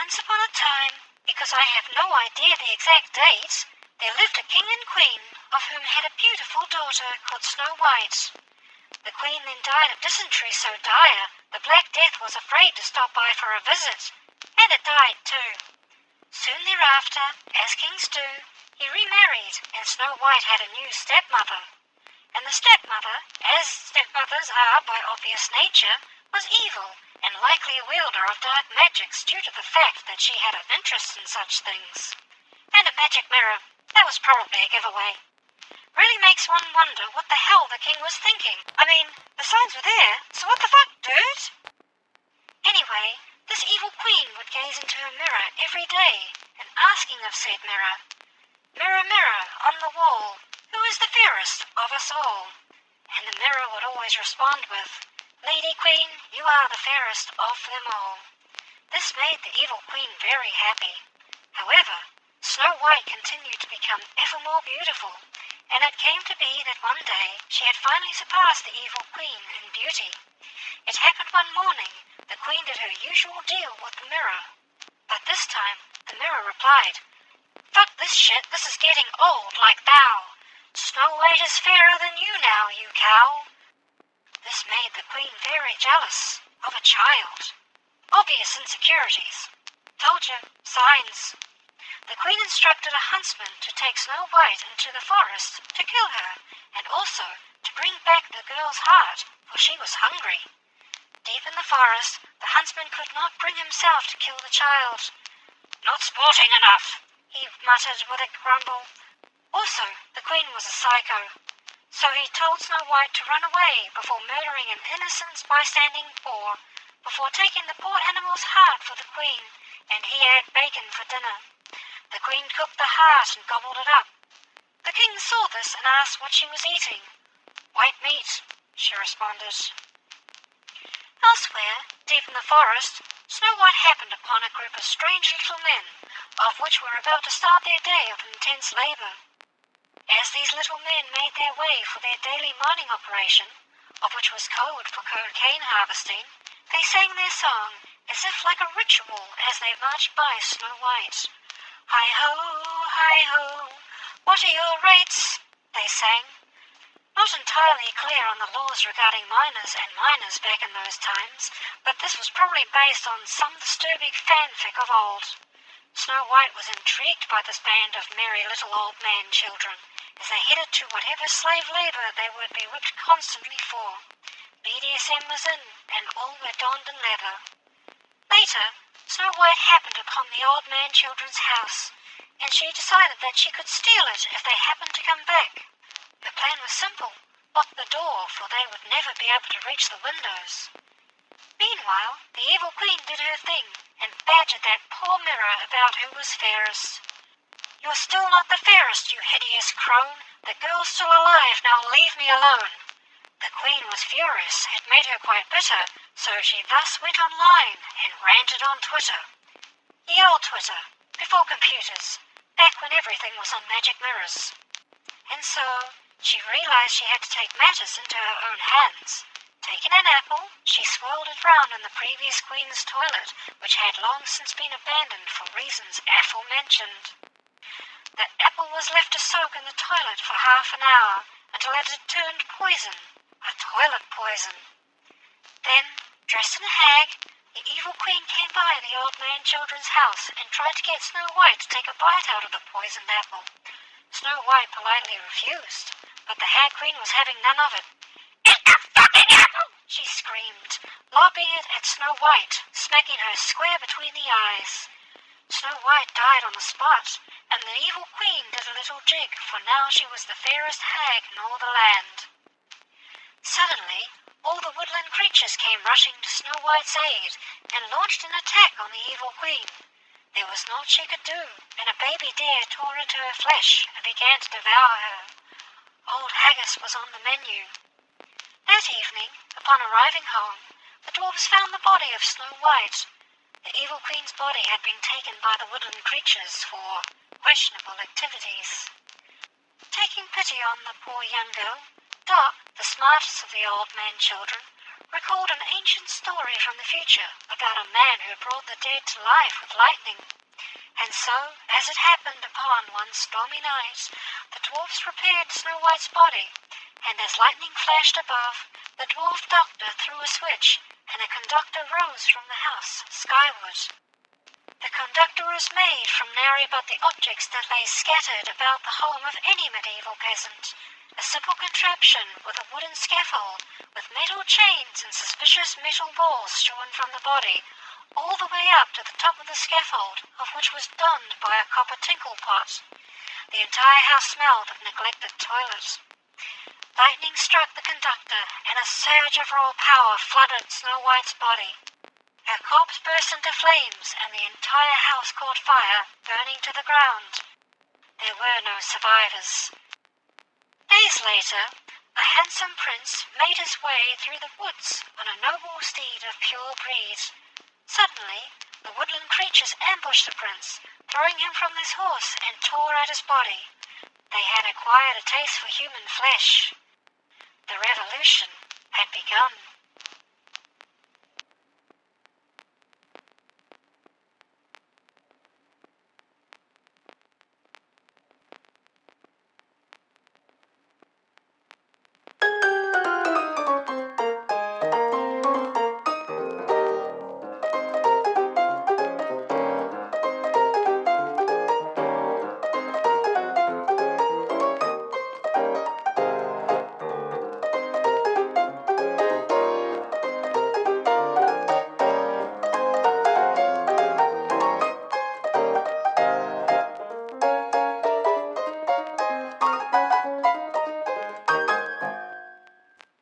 Once upon a time, because I have no idea the exact date, there lived a king and queen, of whom had a beautiful daughter called Snow White. The queen then died of dysentery so dire, the Black Death was afraid to stop by for a visit, and it died too. Soon thereafter, as kings do, he remarried, and Snow White had a new stepmother. And the stepmother, as stepmothers are by obvious nature, was evil, and likely a wielder of dark magics due to the fact that she had an interest in such things. And a magic mirror, that was probably a giveaway. Really makes one wonder what the hell the king was thinking. I mean, the signs were there, so what the fuck, dude? Anyway, this evil queen would gaze into her mirror every day, and asking of said mirror, "Mirror, mirror, on the wall, who is the fairest of us all?" And the mirror would always respond with, "Lady Queen, you are the fairest of them all." This made the evil queen very happy. However, Snow White continued to become ever more beautiful, and it came to be that one day she had finally surpassed the evil queen in beauty. It happened one morning. The queen did her usual deal with the mirror. But this time, the mirror replied, "Fuck this shit, this is getting old like thou. Snow White is fairer than you now, you cow." This made the queen very jealous of a child. Obvious insecurities. Told you, signs. The queen instructed a huntsman to take Snow White into the forest to kill her, and also to bring back the girl's heart, for she was hungry. Deep in the forest, the huntsman could not bring himself to kill the child. "Not sporting enough," he muttered with a grumble. Also, the queen was a psycho, so he told Snow White to run away before murdering an innocent bystanding boar, before taking the poor animal's heart for the queen, and he had bacon for dinner. The queen cooked the heart and gobbled it up. The king saw this and asked what she was eating. "White meat," she responded. Elsewhere, deep in the forest, Snow White happened upon a group of strange little men, of which were about to start their day of intense labor. As these little men made their way for their daily mining operation, of which was code for cocaine harvesting, they sang their song as if like a ritual as they marched by Snow White. Hi-ho, what are your rates?" they sang. Not entirely clear on the laws regarding miners and miners back in those times, but this was probably based on some disturbing fanfic of old. Snow White was intrigued by this band of merry little old man children, as they headed to whatever slave labor they would be whipped constantly for. BDSM was in, and all were donned in leather. Later, Snow White happened upon the old man children's house, and she decided that she could steal it if they happened to come back. Her plan was simple: lock the door, for they would never be able to reach the windows. Meanwhile, the evil queen did her thing, and badgered that poor mirror about who was fairest. "You're still not the fairest, you hideous crone. The girl's still alive, now leave me alone." The queen was furious. It made her quite bitter, so she thus went online and ranted on Twitter. Ye old Twitter, before computers, back when everything was on magic mirrors. And so, she realized she had to take matters into her own hands. Taking an apple, she swirled it round in the previous queen's toilet, which had long since been abandoned for reasons aforementioned. The apple was left to soak in the toilet for half an hour, until it had turned poison, a toilet poison. Then, dressed in a hag, the evil queen came by the old man children's house and tried to get Snow White to take a bite out of the poisoned apple. Snow White politely refused, but the hag queen was having none of it. "Eat the fucking apple!" she screamed, lobbing it at Snow White, smacking her square between the eyes. Snow White died on the spot, and the evil queen did a little jig, for now she was the fairest hag in all the land. Suddenly, all the woodland creatures came rushing to Snow White's aid, and launched an attack on the evil queen. There was naught she could do, and a baby deer tore into her flesh and began to devour her. Old haggis was on the menu. That evening, upon arriving home, the dwarves found the body of Snow White. The evil queen's body had been taken by the woodland creatures for questionable activities. Taking pity on the poor young girl, Dot, the smartest of the old man children, recalled an ancient story from the future about a man who brought the dead to life with lightning. And so, as it happened upon one stormy night, the dwarfs repaired Snow White's body, and as lightning flashed above, the dwarf doctor threw a switch, and a conductor rose from the house skyward. The conductor was made from nary but the objects that lay scattered about the home of any medieval peasant, a simple contraption with a wooden scaffold, with metal chains and suspicious metal balls shorn from the body, all the way up to the top of the scaffold, of which was donned by a copper tinkle pot. The entire house smelled of neglected toilets. Lightning struck the conductor, and a surge of raw power flooded Snow White's body. Her corpse burst into flames, and the entire house caught fire, burning to the ground. There were no survivors. Days later, a handsome prince made his way through the woods on a noble steed of pure breed. Suddenly, the woodland creatures ambushed the prince, throwing him from his horse and tore at his body. They had acquired a taste for human flesh. The revolution had begun.